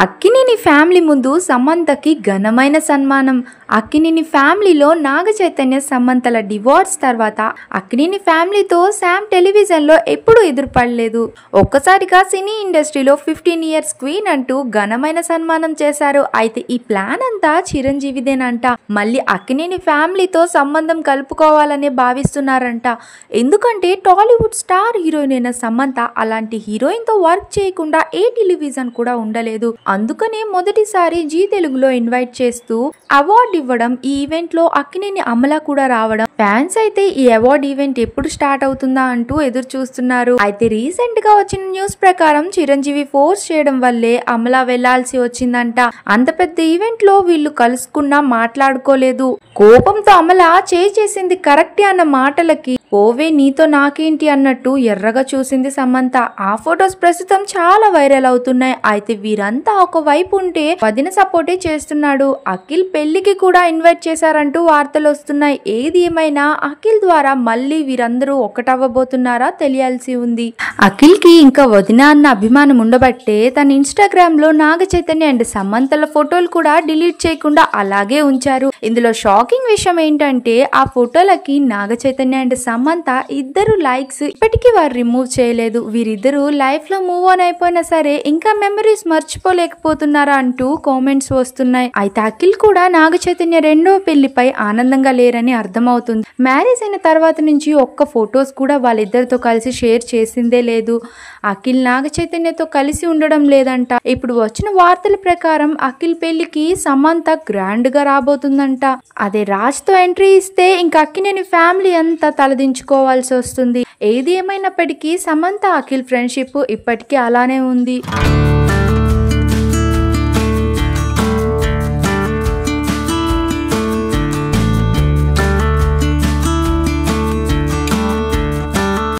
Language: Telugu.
అక్కినేని ఫ్యామిలీ ముందు సమంతకి ఘనమైన సన్మానం. అక్కినేని ఫ్యామిలీలో నాగ చైతన్య సమంతల డివోర్స్ తర్వాత అక్కినేని ఫ్యామిలీతో శామ్ టెలివిజన్లో ఎప్పుడూ ఎదురుపడలేదు. ఒక్కసారిగా సినీ ఇండస్ట్రీలో 15 ఇయర్స్ క్వీన్ అంటూ ఘనమైన సన్మానం చేశారు. అయితే ఈ ప్లాన్ అంతా చిరంజీవిదేనంట. మళ్ళీ అక్కినేని ఫ్యామిలీతో సంబంధం కలుపుకోవాలనే భావిస్తున్నారంట. ఎందుకంటే టాలీవుడ్ స్టార్ హీరోయిన్ అయిన సమంత అలాంటి హీరోయిన్తో వర్క్ చేయకుండా ఏ టెలివిజన్ కూడా ఉండలేదు. అందుకనే మొదటిసారి జీ తెలుగులో ఇన్వైట్ చేస్తూ అవార్డు ఇవ్వడం, ఈ ఈవెంట్ లో అక్కినేని అమల కూడా రావడం, ఫ్యాన్స్ అయితే ఈ అవార్డు ఈవెంట్ ఎప్పుడు స్టార్ట్ అవుతుందా అంటూ ఎదురు చూస్తున్నారు. అయితే రీసెంట్ గా వచ్చిన న్యూస్ ప్రకారం చిరంజీవి ఫోర్స్ చేయడం వల్లే అమల వెళ్లాల్సి వచ్చిందంట. అంత పెద్ద ఈవెంట్ లో వీళ్ళు కలుసుకున్నా మాట్లాడుకోలేదు. కోపంతో అమల చేసింది కరెక్టే అన్న మాటలకి ఓవే నీతో నాకేంటి అన్నట్టు ఎర్రగా చూసింది సమంత. ఆ ఫొటోస్ ప్రస్తుతం చాలా వైరల్ అవుతున్నాయి. అయితే వీరంతా ఒక వైపు ఉంటే వదిన సపోర్టే చేస్తున్నాడు. అఖిల్ పెళ్లికి కూడా ఇన్వైట్ చేశారంటూ వార్తలు వస్తున్నాయి. ఏది ఏమైనా అఖిల్ ద్వారా మళ్ళీ వీరందరూ ఒకటవ్వబోతున్నారా తెలియాల్సి ఉంది. అఖిల్ కి ఇంకా వదిన అన్న అభిమానం ఉండబట్టే తన ఇన్స్టాగ్రామ్ లో నాగ చైతన్య అండ్ సమంతల ఫోటోలు కూడా డిలీట్ చేయకుండా అలాగే ఉంచారు. ఇందులో షాకింగ్ విషయం ఏంటంటే ఆ ఫోటోలకి నాగ చైతన్య అండ్ సమంత ఇద్దరు లైక్స్ ఇప్పటికీ వారు రిమూవ్ చేయలేదు. వీరిద్దరూ లైఫ్ లో మూవ్ ఆన్ అయిపోయినా సరే ఇంకా మెమరీస్ మర్చిపోలేకపోతున్నారా అంటూ కామెంట్స్ వస్తున్నాయి. అయితే అఖిల్ కూడా నాగ చైతన్య రెండో పెళ్లిపై ఆనందంగా లేరని అర్థమవుతుంది. మ్యారేజ్ అయిన తర్వాత నుంచి ఒక్క ఫొటోస్ కూడా వాళ్ళిద్దరితో కలిసి షేర్ చేసిందే లేదు. అఖిల్ నాగ చైతన్యతో కలిసి ఉండడం లేదంట. ఇప్పుడు వచ్చిన వార్తల ప్రకారం అఖిల్ పెళ్లికి సమంత గ్రాండ్ గా రాబోతుందంట. అదే రాజ్ తో ఎంట్రీ ఇస్తే ఇంకా అక్కినేని ఫ్యామిలీ అంతా తలదించుకోవాల్సి వస్తుంది. ఏది ఏమైనప్పటికీ సమంత అఖిల్ ఫ్రెండ్షిప్ ఇప్పటికీ అలానే ఉంది.